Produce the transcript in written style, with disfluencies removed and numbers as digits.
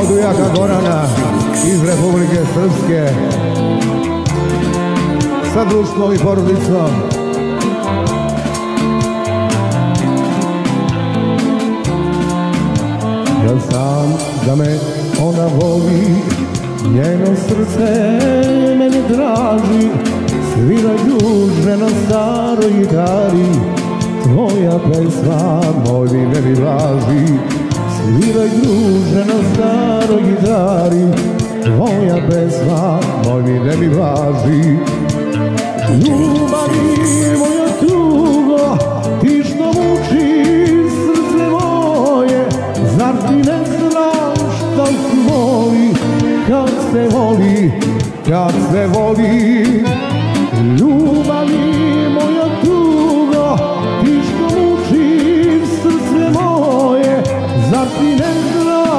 Od ujaka Gorana iz Republike Srpske sa društvom i porodicom. Ja sam da me ona voli, njeno srce mene draži, svira južne na staroj gitari, tvoja pesma moj ne mi važi. Svira južne na staroj gitari, tvoja pesma moj ne mi važi. Ljubavi moja tugo, ti što muči srce moje, zar ti ne znaš šta se voli, kad se voli, kad se voli. Ljubavi moja